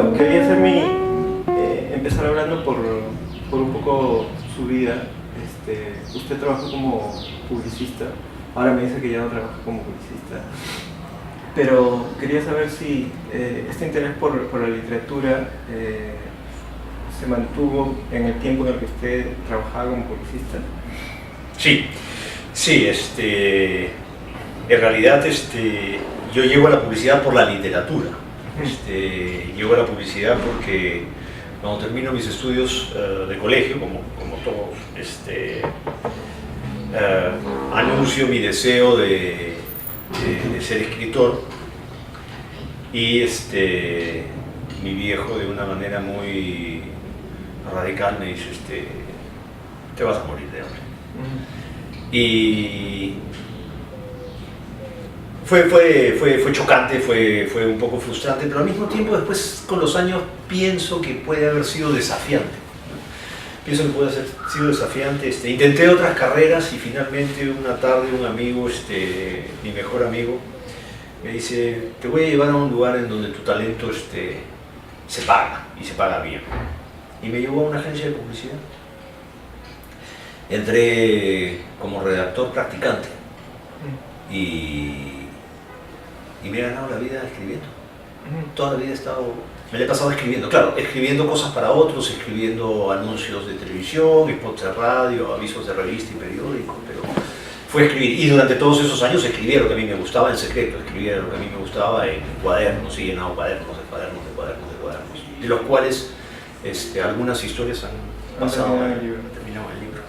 Bueno, quería hacer empezar hablando por un poco su vida. Usted trabajó como publicista, ahora me dice que ya no trabaja como publicista, pero quería saber si este interés por la literatura se mantuvo en el tiempo en el que usted trabajaba como publicista. Sí, sí, en realidad yo llego a la publicidad por la literatura. Llego a la publicidad porque cuando termino mis estudios de colegio, como todos, anuncio mi deseo de ser escritor, y mi viejo, de una manera muy radical, me dice, te vas a morir de hambre. Y fue chocante, fue un poco frustrante, pero al mismo tiempo después con los años pienso que puede haber sido desafiante. Pienso que puede haber sido desafiante. Intenté otras carreras y finalmente una tarde un amigo, mi mejor amigo, me dice, te voy a llevar a un lugar en donde tu talento se paga, y se paga bien. Y me llevó a una agencia de publicidad. Entré como redactor practicante y me he ganado la vida escribiendo. Toda la vida me la he pasado escribiendo, claro, escribiendo cosas para otros, escribiendo anuncios de televisión, spots de radio, avisos de revista y periódico, pero fue escribir. Y durante todos esos años escribía lo que a mí me gustaba en secreto, escribía lo que a mí me gustaba en cuadernos, y llenado cuadernos, de los cuales algunas historias han pasado, terminado el libro.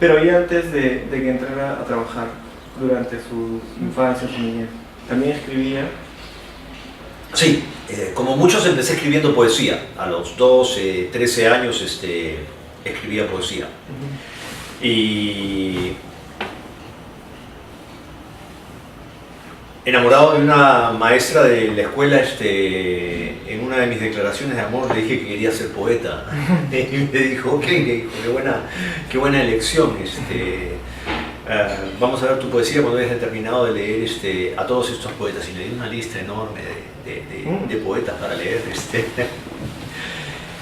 Pero y antes de que entrara a trabajar, durante su infancia, su niñez, ¿también escribía? Sí, como muchos empecé escribiendo poesía. A los 12, 13 años escribía poesía. Y enamorado de una maestra de la escuela, en una de mis declaraciones de amor le dije que quería ser poeta. Y me dijo, ok, qué buena elección. Vamos a ver tu poesía cuando hayas terminado de leer a todos estos poetas. Y le di una lista enorme de poetas para leer.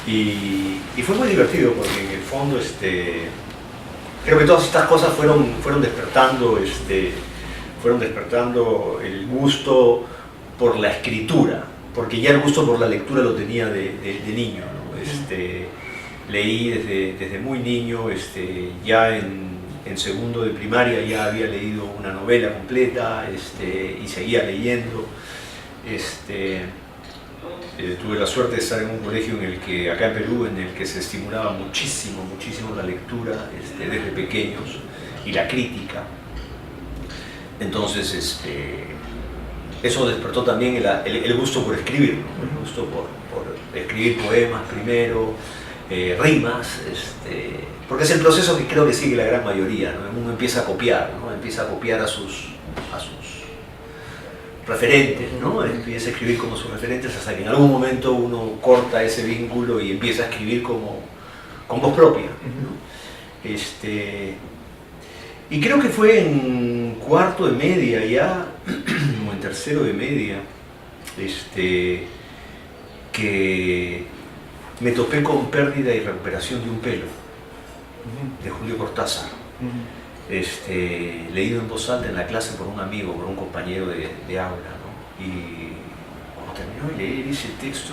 Y fue muy divertido porque en el fondo creo que todas estas cosas fueron despertando el gusto por la escritura, porque ya el gusto por la lectura lo tenía de niño, ¿no? Leí desde muy niño, ya en segundo de primaria ya había leído una novela completa, y seguía leyendo. Tuve la suerte de estar en un colegio acá en Perú, en el que se estimulaba muchísimo la lectura desde pequeños, y la crítica. Entonces eso despertó también el gusto por escribir, ¿no? El gusto por escribir poemas primero, rimas, porque es el proceso que creo que sigue la gran mayoría, ¿no? Uno empieza a copiar, ¿no? Empieza a copiar a sus referentes, ¿no? Empieza a escribir como sus referentes hasta que en algún momento uno corta ese vínculo y empieza a escribir con voz propia, ¿no? Y creo que fue en cuarto de media ya, o en tercero de media, que me topé con Pérdida y recuperación de un pelo, de Julio Cortázar. Leído en voz alta en la clase por un amigo, por un compañero de aula, ¿no? Y cuando terminó de leer ese texto,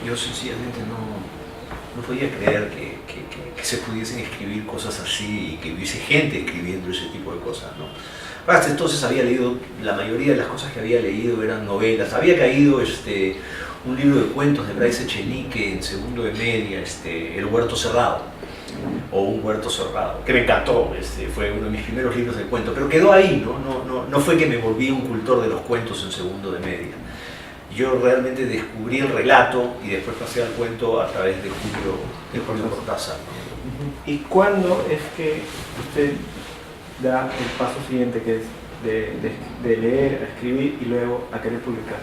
yo sencillamente no podía creer que se pudiesen escribir cosas así y que hubiese gente escribiendo ese tipo de cosas, ¿no? Hasta entonces había leído, la mayoría de las cosas que había leído eran novelas. Había caído un libro de cuentos de Bryce Echenique en segundo de media, El huerto cerrado, o Un huerto cerrado, que me encantó. Fue uno de mis primeros libros de cuentos, pero quedó ahí, no fue que me volví un cultor de los cuentos en segundo de media. Yo realmente descubrí el relato y después pasé al cuento a través de Julio Cortázar, ¿no? ¿Y cuándo es que usted da el paso siguiente, que es de leer, a escribir y luego a querer publicar?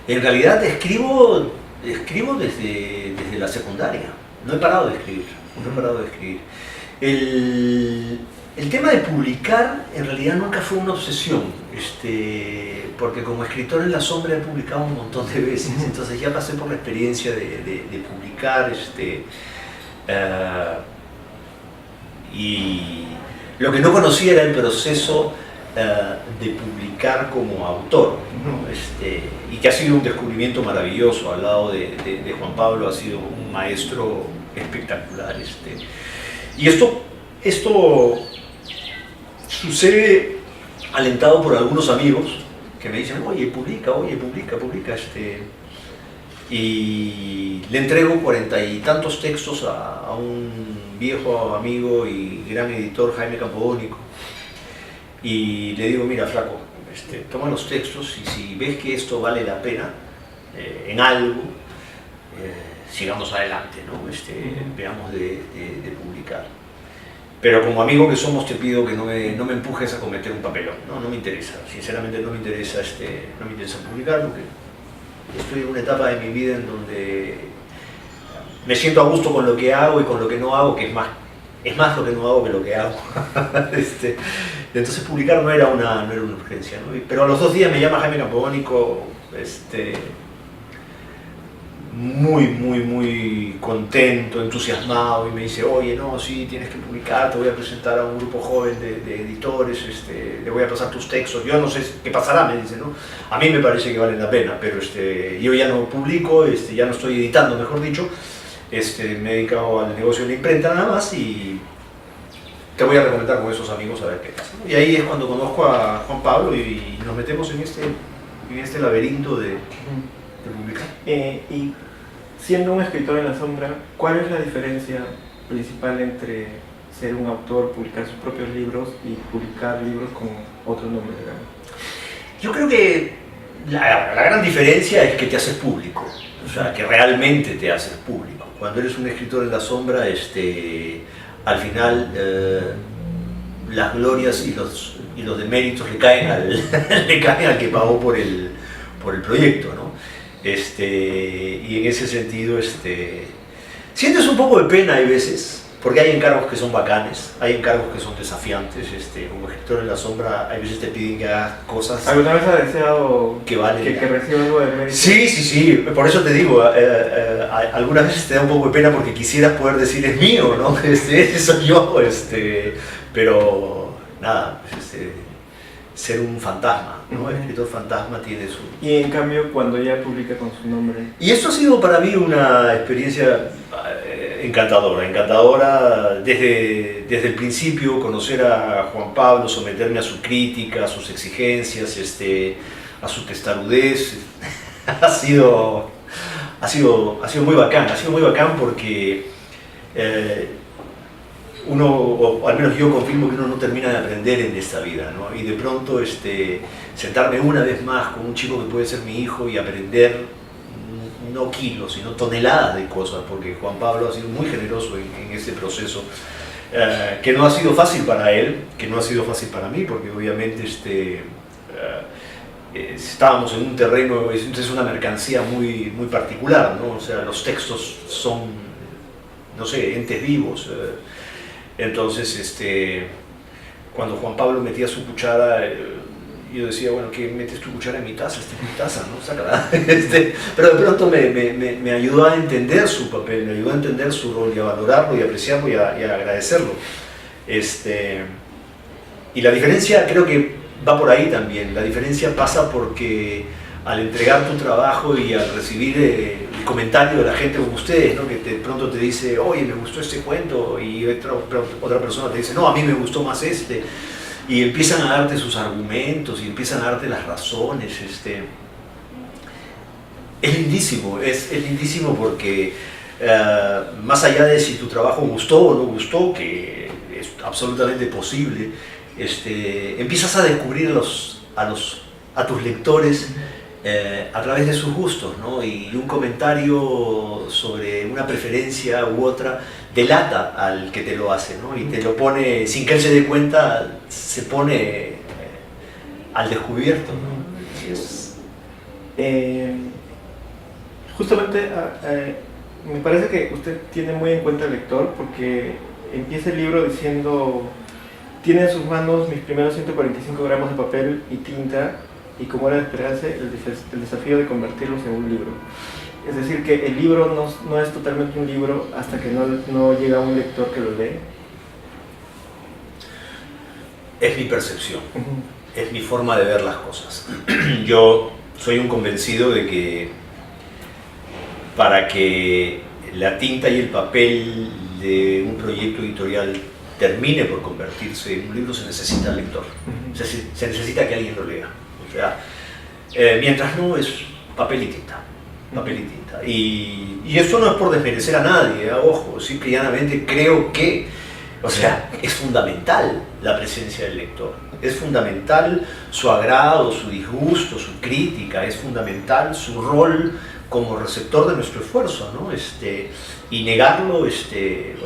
En realidad escribo desde la secundaria. No he parado de escribir. El tema de publicar en realidad nunca fue una obsesión. porque como escritor en la sombra he publicado un montón de veces, entonces ya pasé por la experiencia de publicar, y lo que no conocía era el proceso de publicar como autor, ¿no? Y que ha sido un descubrimiento maravilloso al lado de Juan Pablo, ha sido un maestro espectacular. Y esto sucede alentado por algunos amigos que me dicen, oye, publica, y le entrego 40 y tantos textos a un viejo amigo y gran editor, Jaime Campodónico, y le digo, mira, flaco, toma los textos y si ves que esto vale la pena en algo, sigamos adelante, ¿no? Veamos de publicar. Pero como amigo que somos te pido que no me empujes a cometer un papelón, no me interesa, sinceramente no me interesa publicar, porque estoy en una etapa de mi vida en donde me siento a gusto con lo que hago y con lo que no hago, que es más lo que no hago que lo que hago. Entonces publicar no era una urgencia, ¿no? Pero a los 2 días me llama Jaime Campodónico, muy contento, entusiasmado, y me dice, oye, no, sí, tienes que publicar, te voy a presentar a un grupo joven de editores, le voy a pasar tus textos, yo no sé qué pasará, me dice, ¿no? A mí me parece que valen la pena, pero yo ya no publico, ya no estoy editando, mejor dicho, me he dedicado al negocio de la imprenta nada más, y te voy a recomendar con esos amigos a ver qué pasa, ¿no? Y ahí es cuando conozco a Juan Pablo y nos metemos en este laberinto de publicar. Y siendo un escritor en la sombra, ¿cuál es la diferencia principal entre ser un autor, publicar sus propios libros y publicar libros con otro nombre, digamos? Yo creo que la gran diferencia es que te haces público, o sea, que realmente te haces público. Cuando eres un escritor en la sombra, al final las glorias y los deméritos le caen al que pagó por el proyecto, ¿no? Y en ese sentido sientes un poco de pena hay veces, porque hay encargos que son bacanes, hay encargos que son desafiantes. Como escritor en la sombra hay veces te piden que hagas cosas. ¿Alguna vez has deseado que reciba algo de mérito? Sí, por eso te digo, algunas veces te da un poco de pena porque quisieras poder decir es mío, ¿no? Ese soy yo, pero nada, ser un fantasma, ¿no? El escritor fantasma tiene su... Y en cambio, cuando ella publica con su nombre... Y esto ha sido para mí una experiencia encantadora desde el principio, conocer a Juan Pablo, someterme a su crítica, a sus exigencias, a su testarudez. ha sido muy bacán porque uno, o al menos yo confirmo que uno no termina de aprender en esta vida, ¿no? Y de pronto sentarme una vez más con un chico que puede ser mi hijo y aprender no kilos, sino toneladas de cosas, porque Juan Pablo ha sido muy generoso en este proceso, que no ha sido fácil para él, que no ha sido fácil para mí, porque obviamente estábamos en un terreno, es una mercancía muy particular, ¿no? O sea, los textos son, no sé, entes vivos. Entonces, cuando Juan Pablo metía su cuchara, yo decía, bueno, ¿qué metes tu cuchara en mi taza? Esta es mi taza, ¿no? Sácala. Pero de pronto me ayudó a entender su papel, me ayudó a entender su rol y a valorarlo y apreciarlo y a agradecerlo. Y la diferencia creo que va por ahí también. La diferencia pasa porque al entregar tu trabajo y al recibir el comentario de la gente como ustedes, ¿no? Que de pronto te dice, oye, me gustó este cuento, y otra persona te dice, no, a mí me gustó más y empiezan a darte sus argumentos y empiezan a darte las razones. Es lindísimo porque más allá de si tu trabajo gustó o no gustó, que es absolutamente posible, empiezas a descubrir a tus lectores a través de sus gustos, ¿no? Y un comentario sobre una preferencia u otra delata al que te lo hace, ¿no? Y te lo pone, sin que él se dé cuenta, se pone al descubierto, ¿no? Justamente me parece que usted tiene muy en cuenta al lector, porque empieza el libro diciendo tiene en sus manos mis primeros 145 gramos de papel y tinta y, como era de esperarse, el desafío de convertirlos en un libro. Es decir, que el libro no es totalmente un libro hasta que no llega un lector que lo lee. Es mi percepción, es mi forma de ver las cosas. Yo soy un convencido de que para que la tinta y el papel de un proyecto editorial termine por convertirse en un libro, se necesita el lector, se necesita que alguien lo lea. O sea, mientras no, es papel y tinta. Papel y tinta. Y esto no es por desmerecer a nadie, ojo, simple y llanamente creo que, o sea, es fundamental la presencia del lector, es fundamental su agrado, su disgusto, su crítica, es fundamental su rol como receptor de nuestro esfuerzo, ¿no? Y negarlo, o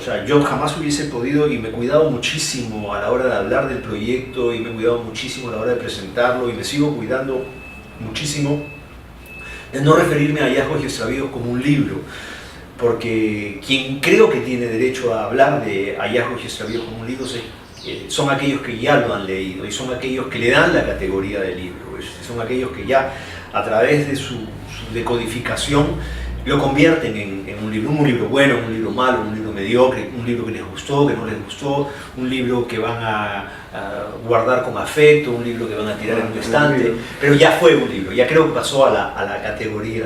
sea, yo jamás hubiese podido, y me he cuidado muchísimo a la hora de hablar del proyecto, y me he cuidado muchísimo a la hora de presentarlo, y me sigo cuidando muchísimo de no referirme a Hallazgos y Extravíos como un libro, porque quien creo que tiene derecho a hablar de Hallazgos y Extravíos como un libro son aquellos que ya lo han leído, y son aquellos que le dan la categoría de libro, son aquellos que ya a través de su decodificación lo convierten en un libro bueno, un libro malo, un libro mediocre, un libro que les gustó, que no les gustó, un libro que van a guardar con afecto, un libro que van a tirar en un estante, pero ya fue un libro, ya creo que pasó a la categoría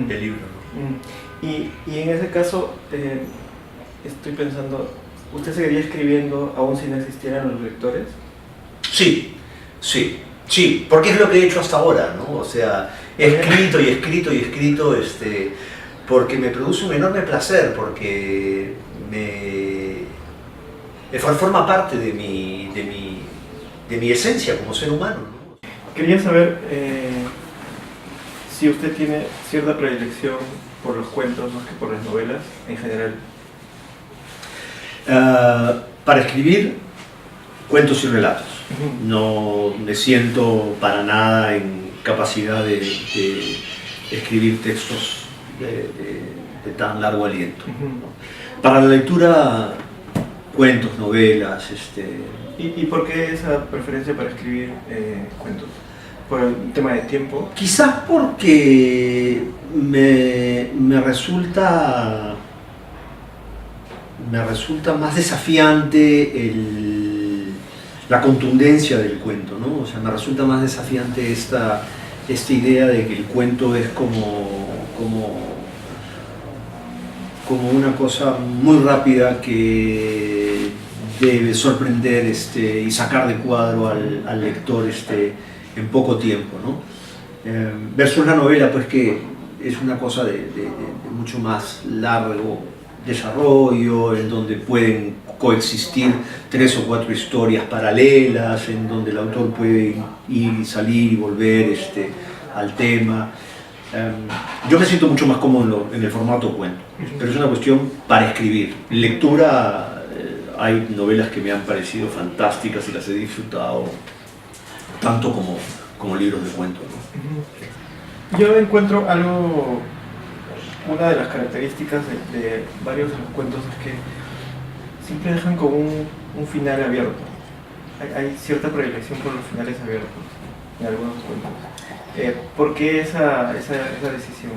de libro, ¿no? Y en ese caso, estoy pensando, ¿usted seguiría escribiendo aún si no existieran los lectores? Sí, porque es lo que he hecho hasta ahora, ¿no? O sea, he escrito y escrito y escrito, porque me produce un enorme placer, porque forma parte de mi esencia como ser humano, ¿no? Quería saber si usted tiene cierta predilección por los cuentos más que por las novelas en general. Para escribir cuentos y relatos. No me siento para nada en capacidad de escribir textos de tan largo aliento, ¿no? Para la lectura, cuentos, novelas. ¿Y por qué esa preferencia para escribir cuentos? ¿Por el tema de tiempo? Quizás porque me resulta más desafiante la contundencia del cuento, ¿no? O sea, me resulta más desafiante esta idea de que el cuento es como una cosa muy rápida que debe sorprender y sacar de cuadro al lector en poco tiempo, ¿no? Versus la novela, pues, que es una cosa de mucho más largo desarrollo, en donde pueden coexistir 3 o 4 historias paralelas, en donde el autor puede ir y salir y volver al tema. Yo me siento mucho más cómodo en el formato cuento, pero es una cuestión para escribir. Lectura, hay novelas que me han parecido fantásticas y las he disfrutado tanto como libros de cuento, ¿no? Yo encuentro algo. Una de las características de varios de los cuentos es que siempre dejan como un final abierto. Hay cierta predilección por los finales abiertos en algunos cuentos. ¿Por qué esa decisión?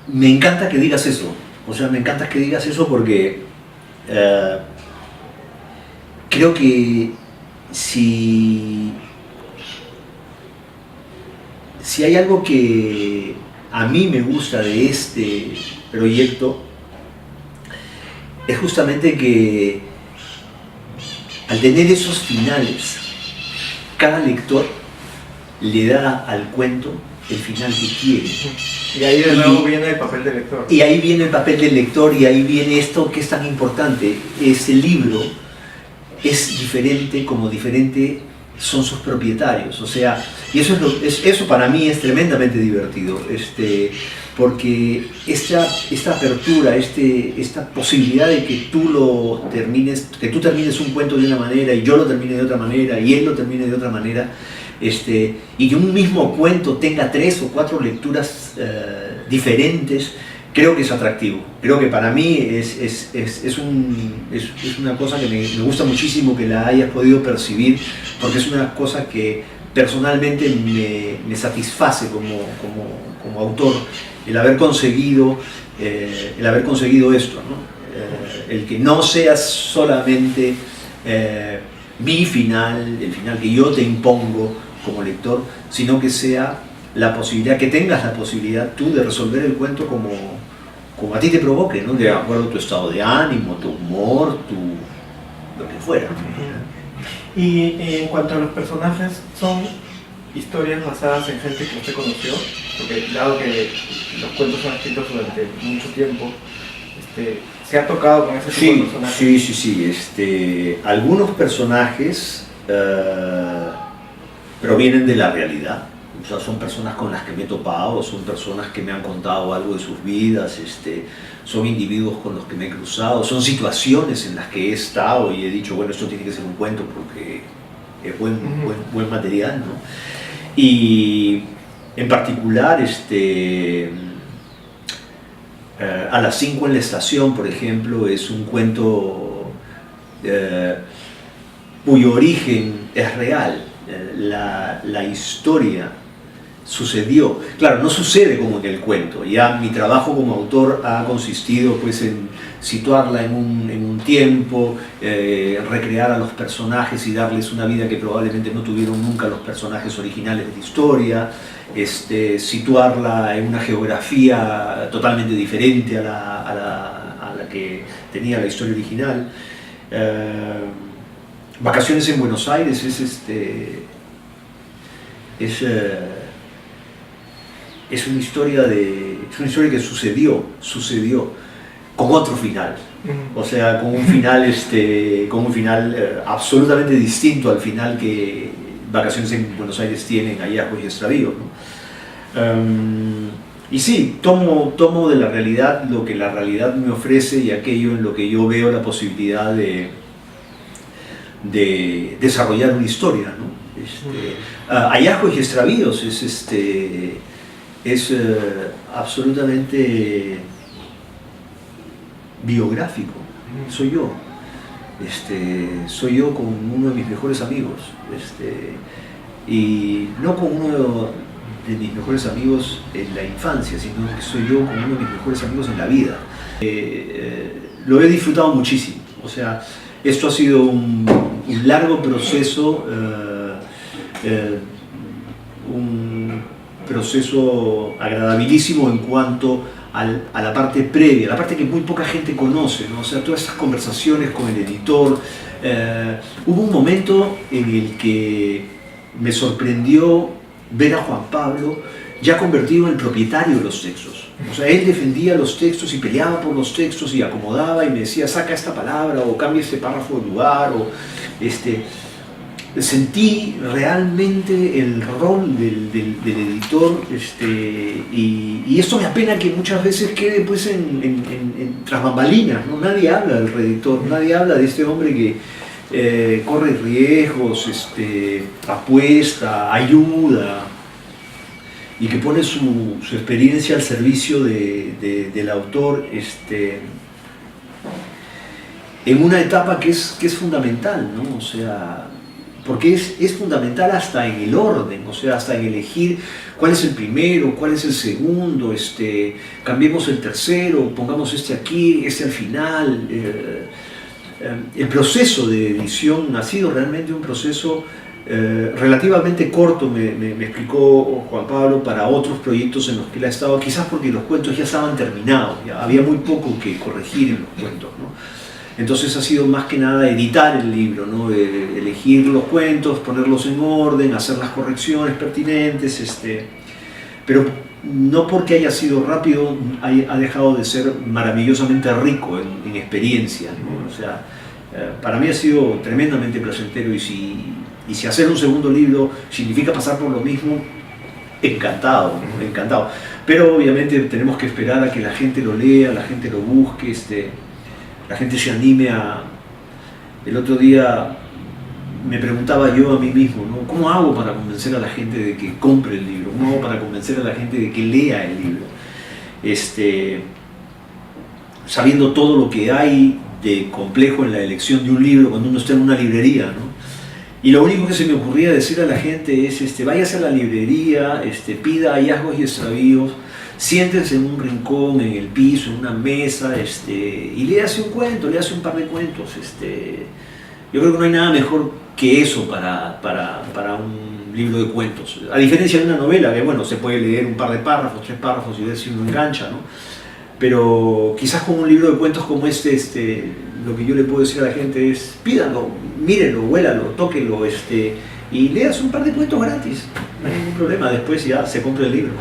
Me encanta que digas eso. O sea, me encanta que digas eso porque creo que si hay algo que a mí me gusta de este proyecto, es justamente que al tener esos finales, cada lector le da al cuento el final que quiere. Y ahí de nuevo viene el papel del lector. Y ahí viene el papel del lector, y ahí viene esto que es tan importante. Ese libro es diferente, como diferente son sus propietarios, o sea, y eso para mí es tremendamente divertido, porque esta apertura, esta posibilidad de que tú termines un cuento de una manera y yo lo termine de otra manera y él lo termine de otra manera, y que un mismo cuento tenga 3 o 4 lecturas diferentes, creo que es atractivo. Creo que para mí es una cosa que me gusta muchísimo que la hayas podido percibir, porque es una cosa que personalmente me satisface como autor, el haber conseguido esto, ¿no? El que no sea solamente mi final, el final que yo te impongo como lector, sino que sea la posibilidad, que tengas la posibilidad tú de resolver el cuento como a ti te provoque, ¿no? De acuerdo a tu estado de ánimo, tu humor, lo que fuera. Y en cuanto a los personajes, ¿son historias basadas en gente que usted conoció? Porque dado que los cuentos son escritos durante mucho tiempo, ¿se ha tocado con ese tipo de personajes? Sí. Algunos personajes provienen de la realidad. O sea, son personas con las que me he topado, son personas que me han contado algo de sus vidas, son individuos con los que me he cruzado, son situaciones en las que he estado y he dicho, bueno, esto tiene que ser un cuento porque es buen material, ¿no? Y en particular, A las 5 en la estación, por ejemplo, es un cuento cuyo origen es real. La historia sucedió, claro, no sucede como en el cuento. Ya mi trabajo como autor ha consistido pues en situarla en un tiempo, recrear a los personajes y darles una vida que probablemente no tuvieron nunca los personajes originales de la historia, situarla en una geografía totalmente diferente a la que tenía la historia original. Vacaciones en Buenos Aires es una historia que sucedió con otro final, o sea, con un final absolutamente distinto al final que Vacaciones en Buenos Aires tiene en Hallazgos y Extravíos, ¿no? Y sí, tomo de la realidad lo que la realidad me ofrece y aquello en lo que yo veo la posibilidad de desarrollar una historia, ¿no? Hallazgos y Extravíos es absolutamente biográfico. Soy yo con uno de mis mejores amigos, y no con uno de mis mejores amigos en la infancia, sino que soy yo con uno de mis mejores amigos en la vida. Lo he disfrutado muchísimo, o sea, esto ha sido un largo proceso, un proceso agradabilísimo en cuanto a la parte previa, la parte que muy poca gente conoce, ¿no? O sea, todas estas conversaciones con el editor. Hubo un momento en el que me sorprendió ver a Juan Pablo ya convertido en el propietario de los textos. O sea, él defendía los textos y peleaba por los textos y acomodaba y me decía, saca esta palabra o cambia este párrafo de lugar, o sentí realmente el rol del editor, y esto me apena que muchas veces quede pues tras bambalinas, ¿no? Nadie habla del redactor, nadie habla de este hombre que corre riesgos, apuesta, ayuda y que pone su experiencia al servicio del autor en una etapa que es fundamental, ¿no? O sea, porque es fundamental hasta en el orden, o sea, hasta en elegir cuál es el primero, cuál es el segundo, cambiemos el tercero, pongamos aquí, al final. El proceso de edición ha sido realmente un proceso relativamente corto, me explicó Juan Pablo, para otros proyectos en los que él ha estado, quizás porque los cuentos ya estaban terminados, ya había muy poco que corregir en los cuentos, ¿no? Entonces ha sido más que nada editar el libro, ¿no? Elegir los cuentos, ponerlos en orden, hacer las correcciones pertinentes, pero no porque haya sido rápido ha dejado de ser maravillosamente rico en experiencia, ¿no? O sea, para mí ha sido tremendamente placentero, y si hacer un segundo libro significa pasar por lo mismo, encantado, ¿no? Encantado. Pero obviamente tenemos que esperar a que la gente lo lea, la gente lo busque, la gente se anime a... El otro día me preguntaba yo a mí mismo, ¿no? ¿Cómo hago para convencer a la gente de que compre el libro? ¿Cómo hago para convencer a la gente de que lea el libro? sabiendo todo lo que hay de complejo en la elección de un libro cuando uno está en una librería, ¿no? Y lo único que se me ocurría decir a la gente es, váyase a la librería, pida hallazgos y extravíos, siéntense en un rincón, en el piso, en una mesa, y léase un cuento, léase un par de cuentos. Yo creo que no hay nada mejor que eso para un libro de cuentos. A diferencia de una novela, que bueno, se puede leer un par de párrafos, 3 párrafos y ver si uno engancha, ¿no? Pero quizás con un libro de cuentos como lo que yo le puedo decir a la gente es, pídanlo, mírenlo, huélalo, tóquenlo, y leas un par de cuentos gratis. No hay ningún problema, después ya se compra el libro.